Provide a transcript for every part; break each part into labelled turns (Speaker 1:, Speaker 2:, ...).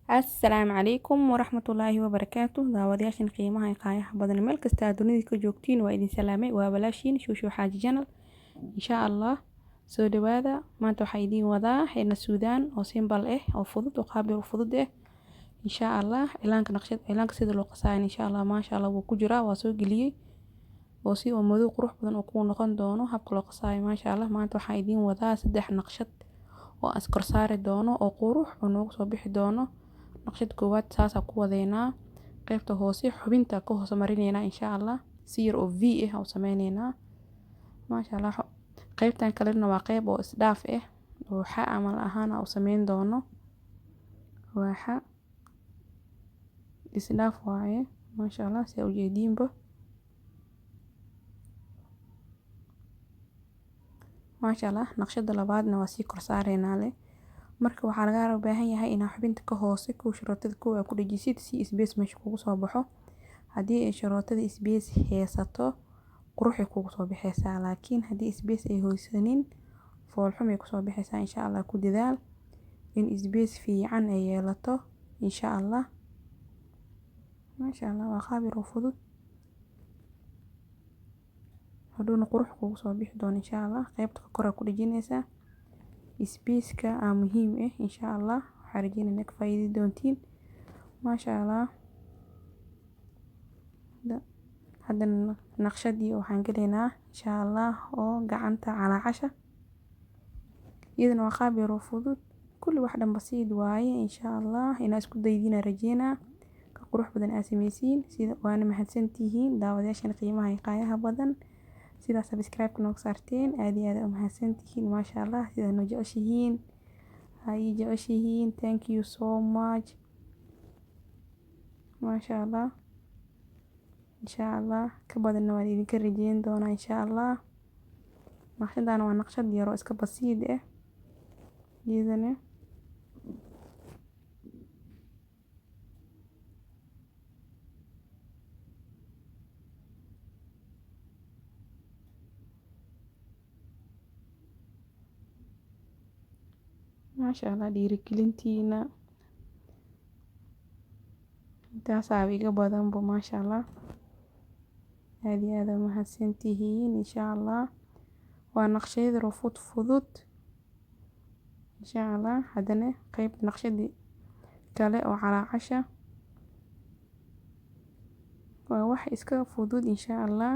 Speaker 1: Assalaamu calaykum waraxmatullaahi wabarakaatuh. Daawadayaashan qiimaha iyo qaayaha badan meel kasta aad dunida ka joogtiin waa idin salaamay. Waa walaashiin Shuushu Xaaji Channel. Insha Allah soo dhawaada. Maanta waxaa idiin wadaa heena Suudaan oo simple oo fudud oo qaab yar fudud insha Allah cilaanka sida loo qasayo insha Allah maasha Allah wuu ku jiraa waa soo geliyay oo si oo madow qurux badan oo ku noqon doono habka loo qasayo maasha Allah. Maanta waxaa idiin wadaa 3 naqshad oo askar saari doono oo qurux oo noogu soo bixi doono. naqshad koowaad saasa ku wadeynaa qaybta hoose xubinta ka hoos marineena insha Allah si yar oo v oo sameeynaa maasha Allah. qaybtan kalena waa qayb oo isdhaaf oo amal ahaan oo sameyn doono waxa isdhaaf waaye maasha Allah si u jeediinba maasha Allah. naqshada labaadna waa si kor saareynaa marka waxaa laga baahan yahay in xubinta ka hoose ku sharootada ku dhajisid si space meesha kugu soo baxo. haddii ay sharootada space heesato qurux ay kugu soo baxaysaa, laakiin haddii space ay hoysanin fool xum ay ku soo baxaysaa. insha Allah ku dadaal in space fiican ay yeelato insha Allah. maasha Allah waa qaab yar oo fudud hadhoona qurux kugu soo bixi doona insha Allah. qaybta kor ku dhajinaysa space-ka muhiim insha Allah. waxaan rajeynayaa ka faa'iidi doontiin maasha Allah. haddana naqshadii waxaan galeynaa insha Allah oo gacanta calaacasha iyadana waa qaab yar oo fudud kulli wax dhan basiid waaye insha Allah. inaa isku daydina rajeynaa ka qurux badan aad sameysiin sida waana mahadsantihiin daawadayaashan qiimaha iyo qaayaha badan sida subscribe noogu saarteen aad iyo aad u mahadsantihiin maasha Allah. sida noo jeceshihiin hay jeceshihiin thank you so much maasha Allah. insha Allah ka badanna waan idinka rajeyn doonaa insha Allah. naqshadana waa naqshad yar oo iska basiid iyadana maasha Allah. dhiirigelintiina intaas iga badan maasha Allah. aad iyo aad u mahadsantihiin insha Allah. waa naqshad yar oo fudud insha Allah. haddana qayb naqshadii kale oo calaacasha waa wax iska fudud insha Allah.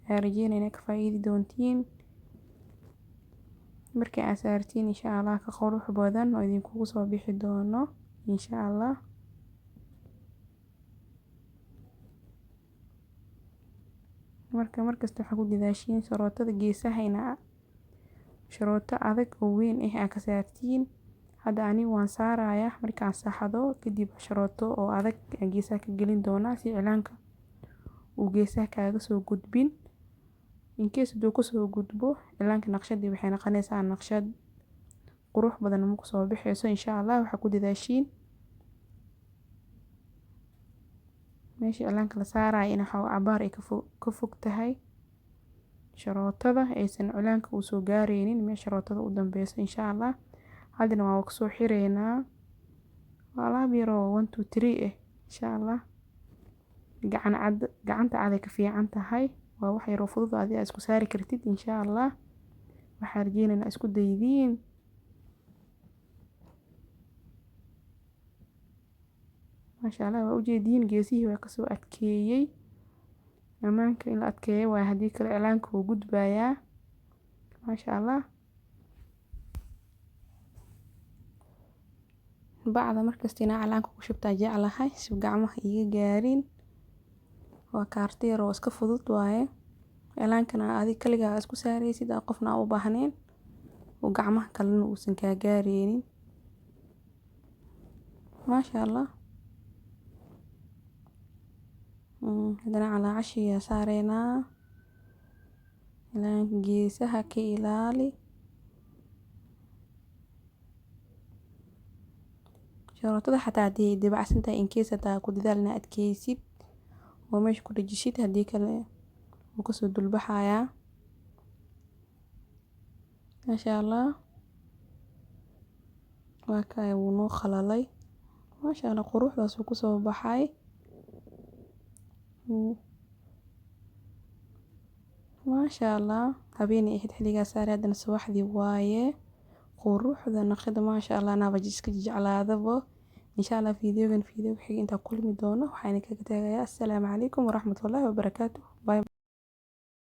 Speaker 1: aan rajeynayaa ka faa'iidi doontiin markii aad saartiin insha Allah ka qurux badan oo idinkugu soo bixi doono insha Allah. markasta waxaa ku dadaashiin sharootada geesaha sharooto adag oo weyn aad ka saartiin. hadda anigu waan saarayaa markaan saxdo kadib sharooto oo adag geesaha ka gelin doonaa si cilaanka uu geesaha kaaga soo gudbin. in case haduu ku soo gudbo cilaanka naqshadii waxay noqonaysaa naqshad qurux badan ma ku soo baxayso insha Allah. waxaa ku dadaashiin meeshii cilaanka la saarayo in cabaar ay ka fog tahay sharootada aysan cilaanka u soo gaareynin meesha sharootada u dambeyso insha Allah. haddana waa ku soo xireynaa waa laab yar oo 1 2 3 insha Allah. gacanta cad ka fiican tahay waa wax yar oo fudud aad isku saari kartid insha Allah. waxaan rajeynayaa isku daydiin maasha Allah. waa u jeediin geesihii waa ka soo adkeeyay amaanka in la adkeeyo waa haddii kale cilaanka uu gudbayaa maasha Allah. bacda markasta inaa cilaanka ku shubtaa jeclahay si gacmaha iga gaarin. waa kaarto yar oo iska fudud waaye cilaankana adiga kaligaa isku saaraysid qofna u baahneen oo gacmaha kalena uusan ka gaareynin maasha Allah. haddana calaacashiya saareynaa cilaanka geesaha ka ilaali sharootada xataa haddii dibacsan tahay in case hadaa ku dadaalna adkeysid oo meesha ku dhajisid haddii kale wuu ka soo dulbaxayaa maasha Allah. waa kay wuu noo khalalay maasha allah quruxdaas uu kusoo baxay. maasha allah habeenay ahayd xilligaas saaray haddana subaxdii waaye quruxda naqshada maasha allah anaba iska jeclaadaba. insha allah fiidiyogan fiidiyo xiga intaan kulmi doono waxaan kaga tagayaa assalaamu calaykum waraxmatullaahi wabarakaatuh. Bye.